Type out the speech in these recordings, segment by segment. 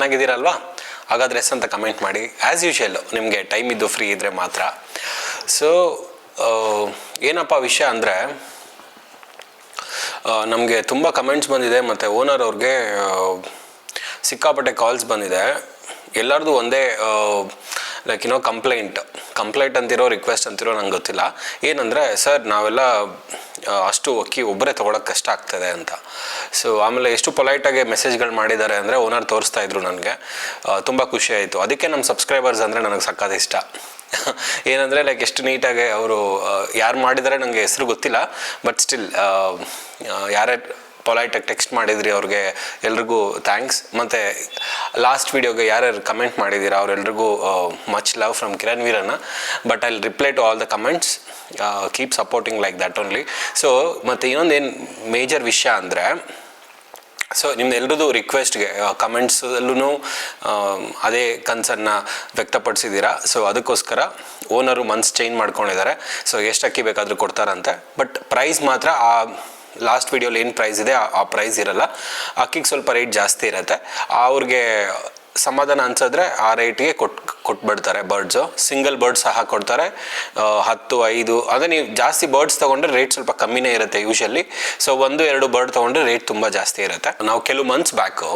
ಚೆನ್ನಾಗಿದ್ದೀರಲ್ವಾ? ಹಾಗಾದರೆ ಎಸ್ ಅಂತ ಕಮೆಂಟ್ ಮಾಡಿ. ಆ್ಯಸ್ ಯೂಶುವಲ್ ನಿಮಗೆ ಟೈಮ್ ಇದ್ದು ಫ್ರೀ ಇದ್ದರೆ ಮಾತ್ರ. ಸೊ ಏನಪ್ಪ ವಿಷಯ ಅಂದರೆ, ನಮಗೆ ತುಂಬ ಕಮೆಂಟ್ಸ್ ಬಂದಿದೆ ಮತ್ತು ಓನರ್ ಅವ್ರಿಗೆ ಸಿಕ್ಕಾಪಟ್ಟೆ ಕಾಲ್ಸ್ ಬಂದಿದೆ. ಎಲ್ಲರದು ಒಂದೇ ಲೈಕ್ ಕಂಪ್ಲೇಂಟ್ ಅಂತಿರೋ ರಿಕ್ವೆಸ್ಟ್ ಅಂತಿರೋ ನಂಗೆ ಗೊತ್ತಿಲ್ಲ. ಏನಂದರೆ, ಸರ್ ನಾವೆಲ್ಲ ಅಷ್ಟು ಅಕ್ಕಿ ಒಬ್ಬರೇ ತೊಗೊಳಕ್ಕೆ ಕಷ್ಟ ಆಗ್ತದೆ ಅಂತ. ಸೊ ಆಮೇಲೆ ಎಷ್ಟು ಪೊಲೈಟಾಗಿ ಮೆಸೇಜ್ಗಳು ಮಾಡಿದ್ದಾರೆ ಅಂದರೆ ಓನರ್ ತೋರಿಸ್ತಾ ಇದ್ರು ನನಗೆ. ತುಂಬ ಖುಷಿ ಆಯಿತು. ಅದಕ್ಕೆ ನಮ್ಮ ಸಬ್ಸ್ಕ್ರೈಬರ್ಸ್ ಅಂದರೆ ನನಗೆ ಸಕ್ಕತ್ ಇಷ್ಟ. ಏನಂದರೆ ಲೈಕ್ ಎಷ್ಟು ನೀಟಾಗಿ ಅವರು ಯಾರು ಮಾಡಿದ್ದಾರೆ ನನಗೆ ಹೆಸರು ಗೊತ್ತಿಲ್ಲ, ಬಟ್ ಸ್ಟಿಲ್ ಯಾರ್ಯಾರು ಪೊಲೈಟಾಗಿ ಟೆಕ್ಸ್ಟ್ ಮಾಡಿದ್ರಿ ಅವ್ರಿಗೆ ಎಲ್ರಿಗೂ ಥ್ಯಾಂಕ್ಸ್. ಮತ್ತು ಲಾಸ್ಟ್ ವೀಡಿಯೋಗೆ ಯಾರ್ಯಾರು ಕಮೆಂಟ್ ಮಾಡಿದ್ದೀರಾ ಅವರೆಲ್ರಿಗೂ much love from Kiran Veeranna. But I will reply to all the comments. Keep supporting like that only. So ಮತ್ತು ಇನ್ನೊಂದೇನು ಮೇಜರ್ ವಿಷಯ ಅಂದರೆ, ಸೊ ನಿಮ್ಮೆಲ್ಲರದು ರಿಕ್ವೆಸ್ಟ್ಗೆ ಕಮೆಂಟ್ಸಲ್ಲೂ ಅದೇ ಕನ್ಸರ್ನ ವ್ಯಕ್ತಪಡಿಸಿದ್ದೀರಾ. ಸೊ ಅದಕ್ಕೋಸ್ಕರ ಓನರು ಮನ್ಸು ಚೇಂಜ್ ಮಾಡ್ಕೊಂಡಿದ್ದಾರೆ. ಸೊ ಎಷ್ಟು ಅಕ್ಕಿ ಬೇಕಾದರೂ ಕೊಡ್ತಾರಂತೆ, ಬಟ್ ಪ್ರೈಸ್ ಮಾತ್ರ ಆ ಲಾಸ್ಟ್ ವೀಡಿಯೋಲಿ ಏನು ಪ್ರೈಸ್ ಇದೆ ಆ ಪ್ರೈಸ್ ಇರಲ್ಲ. ಅಕ್ಕಿಗೆ ಸ್ವಲ್ಪ ರೇಟ್ ಜಾಸ್ತಿ ಇರುತ್ತೆ. ಅವ್ರಿಗೆ ಸಮಾಧಾನ ಅನ್ಸಿದ್ರೆ ಆ ರೇಟ್ಗೆ ಕೊಟ್ಬಿಡ್ತಾರೆ. ಬರ್ಡ್ಸು ಸಿಂಗಲ್ ಬರ್ಡ್ಸ್ ಸಹ ಕೊಡ್ತಾರೆ. 10, 5 ಅದೇ ನೀವು ಜಾಸ್ತಿ ಬರ್ಡ್ಸ್ ತೊಗೊಂಡ್ರೆ ರೇಟ್ ಸ್ವಲ್ಪ ಕಮ್ಮಿನೇ ಇರುತ್ತೆ ಯೂಶಲಿ. ಸೊ 1-2 ಬರ್ಡ್ ತೊಗೊಂಡ್ರೆ ರೇಟ್ ತುಂಬ ಜಾಸ್ತಿ ಇರುತ್ತೆ. ನಾವು ಕೆಲವು ಮಂತ್ಸ್ ಬ್ಯಾಕು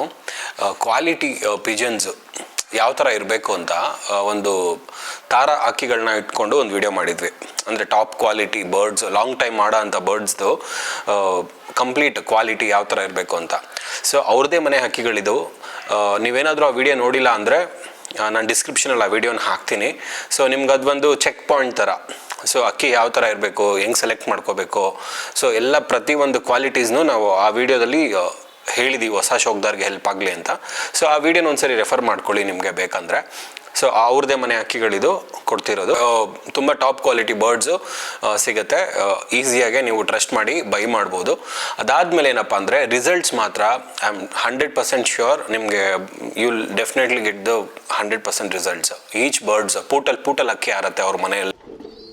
ಕ್ವಾಲಿಟಿ ಪಿಜನ್ಸು ಯಾವ ಥರ ಇರಬೇಕು ಅಂತ ಒಂದು ತಾರ ಅಕ್ಕಿಗಳನ್ನ ಇಟ್ಕೊಂಡು ಒಂದು ವಿಡಿಯೋ ಮಾಡಿದ್ವಿ. ಅಂದರೆ top quality birds, long time ಮಾಡೋ ಅಂಥ ಬರ್ಡ್ಸ್ದು ಕಂಪ್ಲೀಟ್ ಕ್ವಾಲಿಟಿ ಯಾವ ಥರ ಇರಬೇಕು ಅಂತ. ಸೊ ಅವ್ರದ್ದೇ ಮನೆ ಹಕ್ಕಿಗಳಿದ್ದವು. ನೀವೇನಾದರೂ ಆ ವಿಡಿಯೋ ನೋಡಿಲ್ಲ ಅಂದರೆ ನಾನು ಡಿಸ್ಕ್ರಿಪ್ಷನಲ್ಲಿ ಆ ವಿಡಿಯೋನ ಹಾಕ್ತೀನಿ. ಸೊ ನಿಮ್ಗೆ ಅದು ಒಂದು ಚೆಕ್ ಪಾಯಿಂಟ್ ಥರ. ಸೊ ಅಕ್ಕಿ ಯಾವ ಥರ ಇರಬೇಕು, ಹೆಂಗೆ ಸೆಲೆಕ್ಟ್ ಮಾಡ್ಕೋಬೇಕು, ಸೊ ಎಲ್ಲ ಪ್ರತಿಯೊಂದು ಕ್ವಾಲಿಟೀಸ್ನೂ ನಾವು ಆ ವಿಡಿಯೋದಲ್ಲಿ ಹೇಳಿದ್ದೀವಿ, ಹೊಸ ಶೋಕ್ದಾರ್ಗೆ ಹೆಲ್ಪ್ ಆಗಲಿ ಅಂತ. ಸೊ ಆ ವಿಡಿಯೋನ ಒಂದ್ಸರಿ ರೆಫರ್ ಮಾಡ್ಕೊಳ್ಳಿ ನಿಮಗೆ ಬೇಕಂದರೆ. ಸೊ ಅವ್ರದ್ದೇ ಮನೆ ಅಕ್ಕಿಗಳಿದು ಕೊಡ್ತಿರೋದು. ತುಂಬ ಟಾಪ್ ಕ್ವಾಲಿಟಿ ಬರ್ಡ್ಸು ಸಿಗುತ್ತೆ. ಈಸಿಯಾಗೆ ನೀವು ಟ್ರಸ್ಟ್ ಮಾಡಿ ಬೈ ಮಾಡ್ಬೋದು. ಅದಾದಮೇಲೆ ಏನಪ್ಪ ಅಂದರೆ ರಿಸಲ್ಟ್ಸ್ ಮಾತ್ರ ಐ ಆಮ್ 100% ಶ್ಯೂರ್ ನಿಮಗೆ you will definitely get the 100% results. Each birds ಪೂಟಲ್ ಅಕ್ಕಿ ಆರುತ್ತೆ ಅವ್ರ ಮನೆಯಲ್ಲಿ.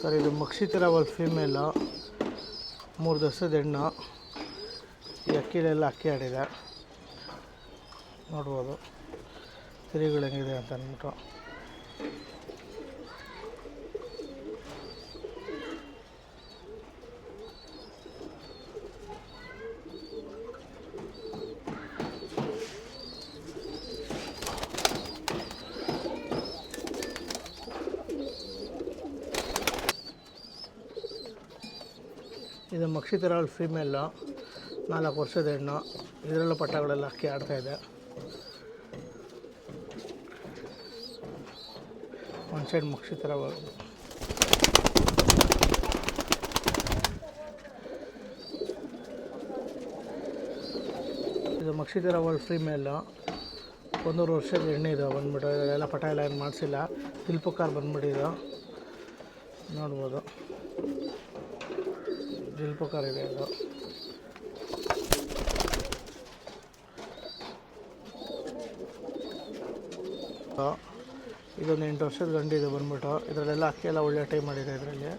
ಸರ್ ಇದು ಮಕ್ಷಿತಿರವಲ್ ಫೀಮೇಲು, 3 ದಿವಸದ ಹೆಣ್ಣು. ಈ ಅಕ್ಕಿಲೆಲ್ಲ ಅಕ್ಕಿ ಆಡಿದೆ ನೋಡ್ಬೋದು, ತಿರಿಗಳು ಹೆಂಗಿದೆ ಅಂತ ಅಂದ್ಬಿಟ್ಟು. ಇದು ಮಕ್ಷಿತಿರವಲ್ ಫೀಮೇಲು, 4 ವರ್ಷದ ಹೆಣ್ಣು. ಇದರಲ್ಲೂ ಪಟ್ಟಗಳೆಲ್ಲ ಅಕ್ಕಿ ಆಡ್ತಾಯಿದೆ. ಒಂದು ಸೈಡ್ ಮಕ್ಷಿತಿರವಲ್. ಇದು ಮಕ್ಷಿತಿರವಲ್ ಫೀಮೇಲು, 1 ವರ್ಷದ ಹೆಣ್ಣಿದು ಬಂದ್ಬಿಟ್ಟು. ಇದೆಲ್ಲ ಪಟ ಎಲ್ಲ ಏನು ಮಾಡಿಸಿಲ್ಲ, ದಿಲ್ಪುಕಾರ್ ಬಂದ್ಬಿಟ್ಟಿದ್ದು ನೋಡ್ಬೋದು. ದಿಲ್ಪುಕಾರ್ ಇದೆ ಇದು. ಇದೊಂದು 8 ವರ್ಷದ ಗಂಡು ಇದು ಬಂದ್ಬಿಟ್ಟು. ಇದರಲ್ಲೆಲ್ಲ ಅಕ್ಕಿ ಎಲ್ಲ ಒಳ್ಳೆ ಟೈಮ್ ಮಾಡಿದೆ. ಇದರಲ್ಲಿ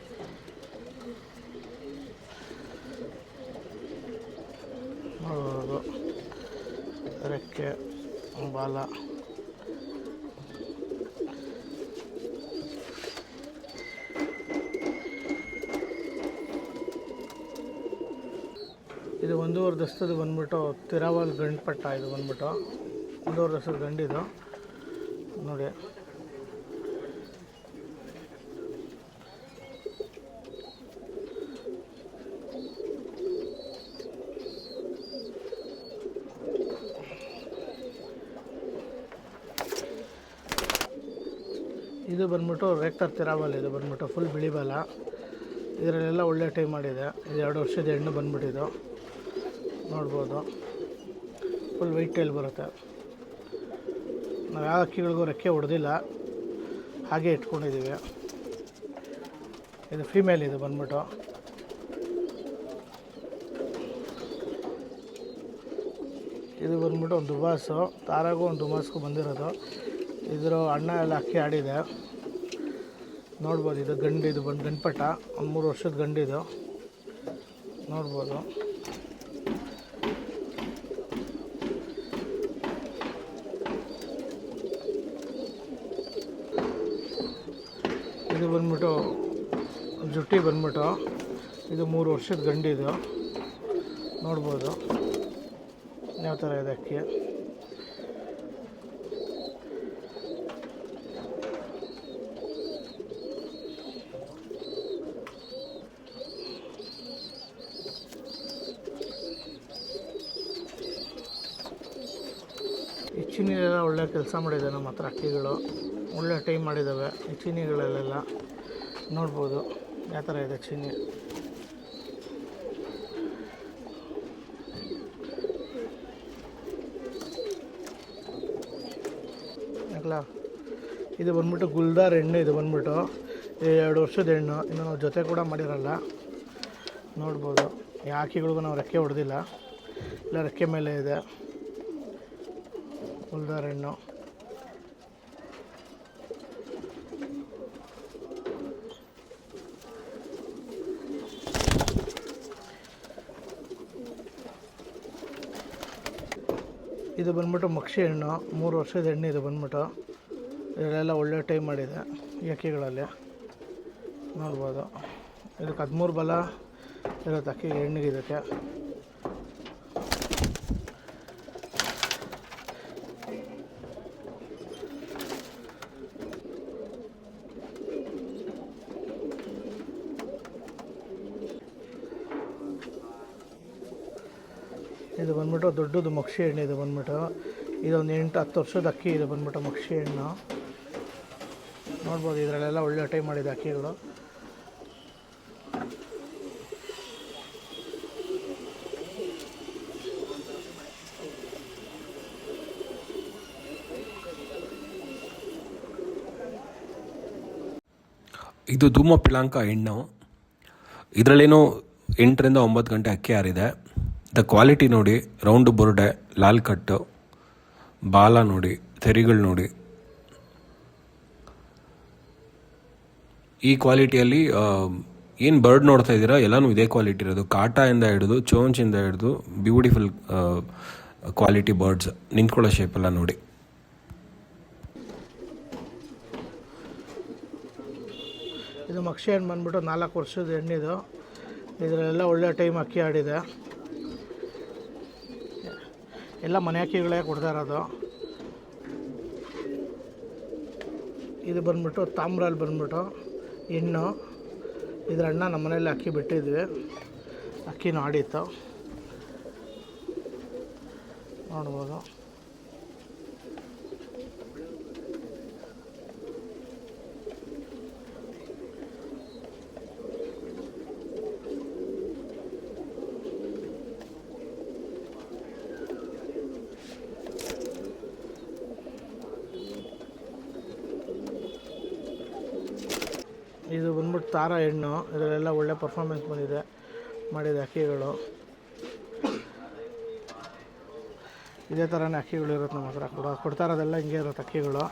ನೋಡ್ಬೋದು ರೆಕ್ಕೆ, ಬಾಲ. ಇದು 1.5 ದಿವಸದ ಬಂದ್ಬಿಟ್ಟು ತಿರಾವಲ್ ಗಂಡು ಪಟ್ಟ. ಇದು ಬಂದ್ಬಿಟ್ಟು 1.5 ದಿವಸದ ಗಂಡಿದು ನೋಡಿ. ಇದು ಬಂದ್ಬಿಟ್ಟು ರೇಕ್ಟರ್ ತಿರಾವಲ್. ಇದು ಬಂದ್ಬಿಟ್ಟು ಫುಲ್ ಬಿಳಿ ಬಾಲ. ಇದರಲ್ಲೆಲ್ಲ ಒಳ್ಳೆ ಟೈಮ್ ಮಾಡಿದೆ. ಇದು 2 ವರ್ಷದ ಹೆಣ್ಣು ಬಂದ್ಬಿಟ್ಟಿದ್ದು ನೋಡ್ಬೋದು. ಫುಲ್ ವೈಟ್ ಟೈಲ್ ಬರುತ್ತೆ. ನಾವು ಯಾವ ಅಕ್ಕಿಗಳಿಗೂ ರೆಕ್ಕೆ ಹೊಡೆದಿಲ್ಲ, ಹಾಗೆ ಇಟ್ಕೊಂಡಿದ್ದೀವಿ. ಇದು ಫೀಮೇಲ್. ಇದು ಬಂದ್ಬಿಟ್ಟು ಒಂದು ದುಬಾಸು, ತಾರಾಗೂ ಒಂದು ದುಬಾಸ್ಗೂ ಬಂದಿರೋದು. ಇದರ ಅಣ್ಣ ಎಲ್ಲ ಅಕ್ಕಿ ಆಡಿದೆ ನೋಡ್ಬೋದು. ಇದು ಗಂಡು. ಇದು ಬಂದು ಗಂಡ್ಪಟ್ಟ, ಒಂದು 3 ವರ್ಷದ ಗಂಡಿದು ನೋಡ್ಬೋದು. ಬಂದ್ಬಿಟ್ಟು ಜುಟ್ಟಿ ಬಂದ್ಬಿಟ್ಟು ಇದು 3 ವರ್ಷದ ಗಂಡಿದು ನೋಡ್ಬೋದು ಯಾವ ಥರ ಇದೆ ಅಕ್ಕಿ. ಈ ಚೀನಿಲೆಲ್ಲ ಒಳ್ಳೆ ಕೆಲಸ ಮಾಡಿದೆ ನಮ್ಮ ಹತ್ರ ಅಕ್ಕಿಗಳು, ಒಳ್ಳೆ ಟೈಮ್ ಮಾಡಿದ್ದಾವೆ ಈ ಚೀನಿಗಳಲ್ಲೆಲ್ಲ ನೋಡ್ಬೋದು ಯಾವ ಥರ ಇದೆ ಚೀನಿ. ಅಲ್ಲ ಇದು ಬಂದ್ಬಿಟ್ಟು ಗುಲ್ದಾರ್ ಹೆಣ್ಣು, ಇದು ಬಂದ್ಬಿಟ್ಟು 2 ವರ್ಷದ ಹೆಣ್ಣು, ಇನ್ನು ನಾವು ಜೊತೆ ಕೂಡ ಮಾಡಿರಲ್ಲ. ನೋಡ್ಬೋದು ಈ ಆಕಿಗಳಿಗೂ ನಾವು ರೆಕ್ಕೆ ಹೊಡೆದಿಲ್ಲ, ಇಲ್ಲ ರೆಕ್ಕೆ ಮೇಲೆ ಇದೆ ಗುಲ್ದಾರ್ ಹೆಣ್ಣು. ಇದು ಬಂದ್ಬಿಟ್ಟು ಮಕ್ಷಿ ಹೆಣ್ಣು, 3 ವರ್ಷದ ಹೆಣ್ಣು. ಇದು ಬಂದ್ಬಿಟ್ಟು ಇದರಲ್ಲೆಲ್ಲ ಒಳ್ಳೆ ಟೈಮ್ ಮಾಡಿದೆ ಈ ಅಕ್ಕಿಗಳಲ್ಲಿ ನೋಡ್ಬೋದು. ಇದಕ್ಕೆ 13 ಬಲ ಇರುತ್ತೆ ಅಕ್ಕಿ ಹೆಣ್ಣಿಗೆ. ಇದಕ್ಕೆ ಇದು ಬಂದ್ಬಿಟ್ಟು ದೊಡ್ಡದು ಮಕ್ಷಿ ಹೆಣ್ಣು. ಇದು ಬಂದ್ಬಿಟ್ಟು ಇದೊಂದು 8-10 ವರ್ಷದ ಅಕ್ಕಿ. ಇದು ಬಂದ್ಬಿಟ್ಟು ಮಕ್ಷಿ ಹೆಣ್ಣು ನೋಡ್ಬೋದು. ಇದರಲ್ಲೆಲ್ಲ ಒಳ್ಳೆ ಟೈಮ್ ಮಾಡಿದೆ ಅಕ್ಕಿಗಳು. ಇದು ಧೂಮ ಪಿಳಾಂಕ ಹೆಣ್ಣು. ಇದರಲ್ಲೇನೋ 8ರಿಂದ 9 ಗಂಟೆ ಅಕ್ಕಿ ಆರಿದೆ. ದ ಕ್ವಾಲಿಟಿ ನೋಡಿ, ರೌಂಡು ಬುರುಡೆ, ಲಾಲ್ ಕಟ್ಟು, ಬಾಲ ನೋಡಿ, ತೆರಿಗಳು ನೋಡಿ. ಈ ಕ್ವಾಲಿಟಿಯಲ್ಲಿ ಏನು ಬರ್ಡ್ ನೋಡ್ತಾ ಇದ್ದೀರಾ ಎಲ್ಲನೂ ಇದೇ ಕ್ವಾಲಿಟಿ ಇರೋದು. ಕಾಟಾಯಿಂದ ಹಿಡಿದು ಚೋಂಚಿಂದ ಹಿಡಿದು ಬ್ಯೂಟಿಫುಲ್ ಕ್ವಾಲಿಟಿ ಬರ್ಡ್ಸ್. ನಿಂತ್ಕೊಳ್ಳೋ ಶೇಪೆಲ್ಲ ನೋಡಿ. ಇದು ಮಕ್ಷಿ ಹೆಣ್ಣು ಬಂದ್ಬಿಟ್ಟು 4 ವರ್ಷದ ಹೆಣ್ಣಿದು. ಇದರಲ್ಲೆಲ್ಲ ಒಳ್ಳೆ ಟೈಮ್ ಅಕ್ಕಿ ಆಡಿದೆ. ಎಲ್ಲ ಮನೆ ಅಕ್ಕಿಗಳೇ ಕೊಡ್ತಾ ಇರೋದು. ಇದು ಬಂದ್ಬಿಟ್ಟು ತಾಮ್ರಲ್ಲಿ ಬಂದ್ಬಿಟ್ಟು ಹೆಣ್ಣು. ಇದ್ರ ಅಣ್ಣ ನಮ್ಮ ಮನೇಲಿ ಅಕ್ಕಿ ಬಿಟ್ಟಿದ್ವಿ, ಅಕ್ಕಿನೂ ಆಡಿತ್ತು ನೋಡ್ಬೋದು. ಇದು ಬಂದ್ಬಿಟ್ಟು ತಾರ ಹೆಣ್ಣು. ಇದರಲ್ಲೆಲ್ಲ ಒಳ್ಳೆ ಪರ್ಫಾರ್ಮೆನ್ಸ್ ಬಂದಿದೆ ಮಾಡಿದೆ ಅಕ್ಕಿಗಳು. ಇದೇ ಥರನೇ ಅಕ್ಕಿಗಳು ಇರುತ್ತೆ ನಮ್ಮ ಹತ್ರ ಕೊಡ್ತಾ ಇರೋದೆಲ್ಲ ಹಿಂಗೆ ಇರುತ್ತೆ ಅಕ್ಕಿಗಳು.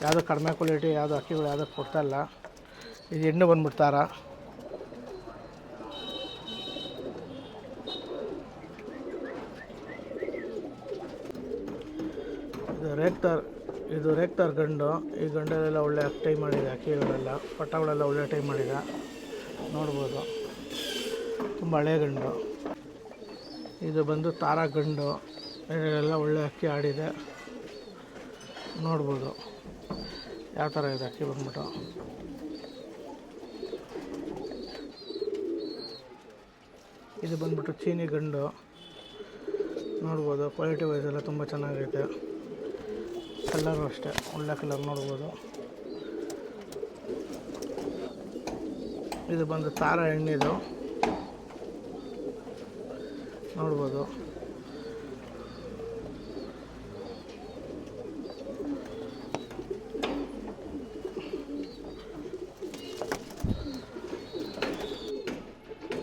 ಯಾವುದು ಕಡಿಮೆ ಕ್ವಾಲಿಟಿ ಯಾವುದು ಅಕ್ಕಿಗಳು ಯಾವುದಕ್ಕೆ ಕೊಡ್ತಾಯಿಲ್ಲ. ಇದು ಹೆಣ್ಣು ಬಂದ್ಬಿಟ್ಟು ತಾರ. ಇದು ರೇಕ್ತಾರ್ ಗಂಡು. ಈ ಗಂಡಲ್ಲೆಲ್ಲ ಒಳ್ಳೆ ಟೈಮ್ ಮಾಡಿದೆ ಅಕ್ಕಿಗಳೆಲ್ಲ, ಪಟ್ಟಗಳೆಲ್ಲ ಒಳ್ಳೆ ಟೈಮ್ ಮಾಡಿದೆ ನೋಡ್ಬೋದು. ತುಂಬ ಹಳೆ ಗಂಡು. ಇದು ಬಂದು ತಾರಾ ಗಂಡು. ಇದೆಲ್ಲ ಒಳ್ಳೆ ಅಕ್ಕಿ ಆಡಿದೆ ನೋಡ್ಬೋದು ಯಾವ ಥರ ಇದೆ ಅಕ್ಕಿ ಬಂದ್ಬಿಟ್ಟು. ಇದು ಬಂದ್ಬಿಟ್ಟು ಚೀನಿ ಗಂಡು ನೋಡ್ಬೋದು. ಕ್ವಾಲಿಟಿ ವೈಸ್ ಎಲ್ಲ ತುಂಬ ಚೆನ್ನಾಗೈತೆ. ಕಲರು ಅಷ್ಟೇ ಒಳ್ಳೆ ಕಲರ್ ನೋಡ್ಬೋದು. ಇದು ಬಂದು ತಾರ ಹೆಣ್ಣಿದು ನೋಡ್ಬೋದು.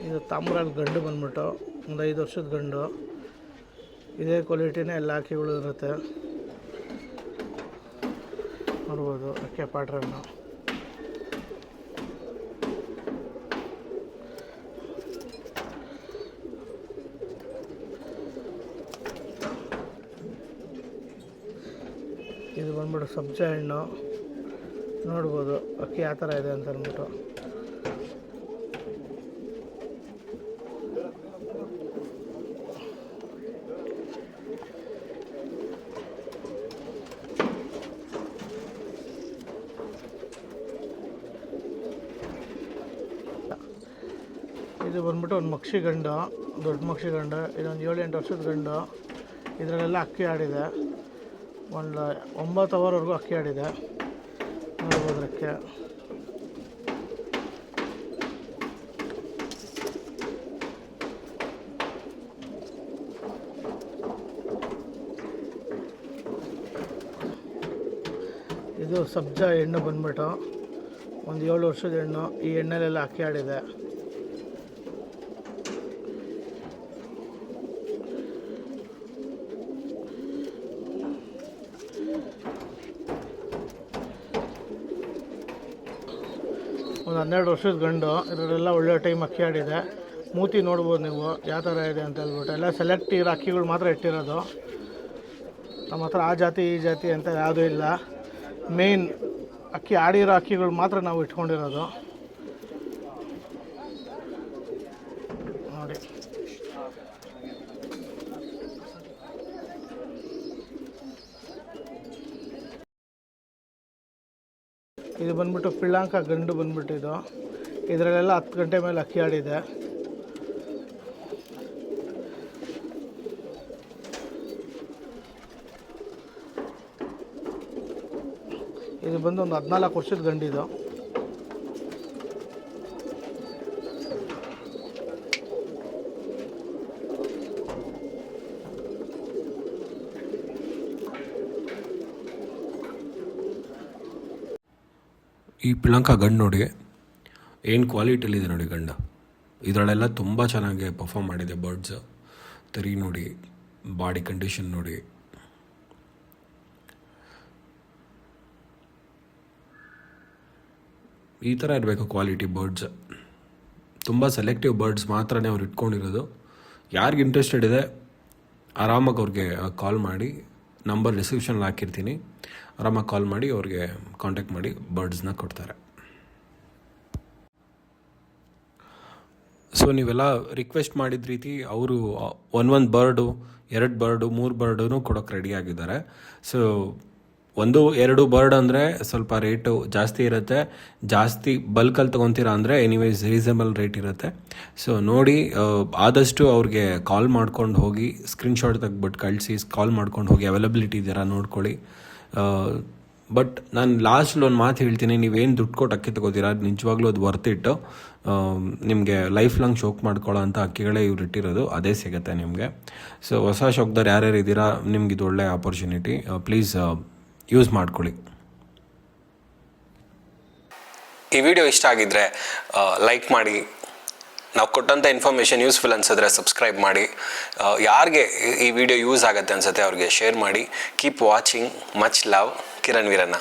ಇದು ತಾಮ್ರಲ್ಲಿ ಗಂಡು ಬಂದ್ಬಿಟ್ಟು ಒಂದು 5 ವರ್ಷದ ಗಂಡು. ಇದೇ ಕ್ವಾಲಿಟಿನೇ ಎಲ್ಲ ಅಕ್ಕಿಗಳು ಇರುತ್ತೆ ನೋಡ್ಬೋದು. ಅಕ್ಕಿ ಪ್ಯಾಟ್ರನ್ನು ಇದು ಬಂದ್ಬಿಟ್ಟು ಸಬ್ಜಾ ಹಣ್ಣು ನೋಡ್ಬೋದು ಅಕ್ಕಿ ಯಾವ ಥರ ಇದೆ ಅಂತ ಅಂದ್ಬಿಟ್ಟು. ಇದು ಬಂದ್ಬಿಟ್ಟು ಒಂದು ಮಕ್ಷಿ ಗಂಡು, ದೊಡ್ಡ ಮಕ್ಷಿ ಗಂಡು. ಇದೊಂದು 7-8 ವರ್ಷದ ಗಂಡು. ಇದರಲ್ಲೆಲ್ಲ ಅಕ್ಕಿ ಆಡಿದೆ. ಒಂದು 9 ಅವರ್ವರೆಗೂ ಅಕ್ಕಿ ಆಡಿದೆ. ನೋಡ್ಬೋದಕ್ಕೆ ಇದು ಸಬ್ಜಾ ಹೆಣ್ಣು ಬಂದ್ಬಿಟ್ಟು ಒಂದು 7 ವರ್ಷದ ಹೆಣ್ಣು. ಈ ಎಣ್ಣೆಲೆಲ್ಲ ಅಕ್ಕಿ ಆಡಿದೆ. ಒಂದು 12 ವರ್ಷದ ಗಂಡು. ಇದರಲ್ಲೆಲ್ಲ ಒಳ್ಳೆ ಟೈಮ್ ಅಕ್ಕಿ ಆಡಿದೆ. ಮೂತಿ ನೋಡ್ಬೋದು ನೀವು ಯಾವ ಥರ ಇದೆ ಅಂತ ಹೇಳ್ಬಿಟ್ಟು. ಎಲ್ಲ ಸೆಲೆಕ್ಟ್ ಇರೋ ಅಕ್ಕಿಗಳು ಮಾತ್ರ ಇಟ್ಟಿರೋದು. ನಮ್ಮ ಹತ್ರ ಆ ಜಾತಿ ಈ ಜಾತಿ ಅಂತ ಯಾವುದೂ ಇಲ್ಲ. ಮೇನ್ ಅಕ್ಕಿ ಆಡಿರೋ ಅಕ್ಕಿಗಳು ಮಾತ್ರ ನಾವು ಇಟ್ಕೊಂಡಿರೋದು. ನೋಡಿ, ಇದು ಬಂದ್ಬಿಟ್ಟು ಪಿಳ್ಳಾಂಕ ಗಂಡು ಬಂದ್ಬಿಟ್ಟು ಇದು. ಇದರಲ್ಲೆಲ್ಲ 10 ಗಂಟೆ ಮೇಲೆ ಅಕ್ಕಿ ಆಡಿದೆ. ಇದು ಬಂದು ಒಂದು 14 ವರ್ಷದ ಗಂಡಿದು. ಈ ಪಿಳಂಕ ಗಂಡು ನೋಡಿ ಏನು ಕ್ವಾಲಿಟಿಲಿದೆ ನೋಡಿ ಗಂಡು. ಇದರಲ್ಲೆಲ್ಲ ತುಂಬ ಚೆನ್ನಾಗಿ ಪರ್ಫಾರ್ಮ್ ಮಾಡಿದೆ ಬರ್ಡ್ಸ್. ತರಿ ನೋಡಿ, ಬಾಡಿ ಕಂಡೀಷನ್ ನೋಡಿ. ಈ ಥರ ಇರಬೇಕು ಕ್ವಾಲಿಟಿ ಬರ್ಡ್ಸ್. ತುಂಬ ಸೆಲೆಕ್ಟಿವ್ ಬರ್ಡ್ಸ್ ಮಾತ್ರನೇ ಅವ್ರು ಇಟ್ಕೊಂಡಿರೋದು. ಯಾರಿಗೆ ಇಂಟ್ರೆಸ್ಟೆಡ್ ಇದೆ ಆರಾಮಾಗಿ ಅವ್ರಿಗೆ ಕಾಲ್ ಮಾಡಿ, ನಂಬರ್ ಡಿಸ್ಕ್ರಿಪ್ಷನಲ್ಲಿ ಹಾಕಿರ್ತೀನಿ, ಆರಾಮಾಗಿ ಕಾಲ್ ಮಾಡಿ ಅವ್ರಿಗೆ ಕಾಂಟ್ಯಾಕ್ಟ್ ಮಾಡಿ ಬರ್ಡ್ಸ್ನ ಕೊಡ್ತಾರೆ. ಸೊ ನೀವೆಲ್ಲ ರಿಕ್ವೆಸ್ಟ್ ಮಾಡಿದ ರೀತಿ ಅವರು ಒಂದು ಬರ್ಡು, 2 ಬರ್ಡು, 3 ಬರ್ಡೂ ಕೊಡೋಕ್ಕೆ ರೆಡಿ ಆಗಿದ್ದಾರೆ. ಸೊ 1-2 ಬರ್ಡ್ ಅಂದರೆ ಸ್ವಲ್ಪ ರೇಟು ಜಾಸ್ತಿ ಇರುತ್ತೆ. ಜಾಸ್ತಿ ಬಲ್ಕಲ್ಲಿ ತೊಗೊತೀರಾ ಅಂದರೆ ಎನಿವೇಸ್ ರೀಸನಬಲ್ ರೇಟ್ ಇರುತ್ತೆ. ಸೊ ನೋಡಿ, ಆದಷ್ಟು ಅವ್ರಿಗೆ ಕಾಲ್ ಮಾಡ್ಕೊಂಡು ಹೋಗಿ, ಸ್ಕ್ರೀನ್ಶಾಟ್ ತೆಗ್ಬಿಟ್ಟು ಕಳಿಸಿ, ಕಾಲ್ ಮಾಡ್ಕೊಂಡು ಹೋಗಿ ಅವೈಲಬಿಲಿಟಿ ಇದೆಯಾ ನೋಡ್ಕೊಳ್ಳಿ. ಬಟ್ ನಾನು ಲಾಸ್ಟಲ್ಲಿ ಒಂದು ಮಾತು ಹೇಳ್ತೀನಿ, ನೀವೇನು ದುಡ್ಡು ಕೊಟ್ಟು ಅಕ್ಕಿ ತೊಗೋತೀರಾ ನಿಜವಾಗ್ಲೂ ಅದು ವರ್ತ್ ಇಟ್ಟು. ನಿಮಗೆ ಲೈಫ್ ಲಾಂಗ್ ಶೋಕ್ ಮಾಡ್ಕೊಳ್ಳೋ ಅಂಥ ಅಕ್ಕಿಗಳೇ ಇವ್ರು ಇಟ್ಟಿರೋದು, ಅದೇ ಸಿಗುತ್ತೆ ನಿಮಗೆ. ಸೊ ಹೊಸ ಶೋಕ್ದವ್ರು ಯಾರ್ಯಾರು ಇದ್ದೀರಾ, ನಿಮ್ಗೆ ಇದು ಒಳ್ಳೆ ಆಪರ್ಚುನಿಟಿ. ಪ್ಲೀಸ್ ಯೂಸ್ ಮಾಡ್ಕೊಳ್ಳಿ. ಈ ವಿಡಿಯೋ ಇಷ್ಟ ಆಗಿದ್ದರೆ ಲೈಕ್ ಮಾಡಿ, ನಾವು ಕೊಟ್ಟಂಥ ಇನ್ಫಾರ್ಮೇಷನ್ ಯೂಸ್ಫುಲ್ ಅನ್ಸಿದ್ರೆ ಸಬ್ಸ್ಕ್ರೈಬ್ ಮಾಡಿ. ಯಾರಿಗೆ ಈ ವಿಡಿಯೋ ಯೂಸ್ ಆಗುತ್ತೆ ಅನ್ಸುತ್ತೆ ಅವ್ರಿಗೆ ಶೇರ್ ಮಾಡಿ. Keep watching. Much love. Kiran Veeranna.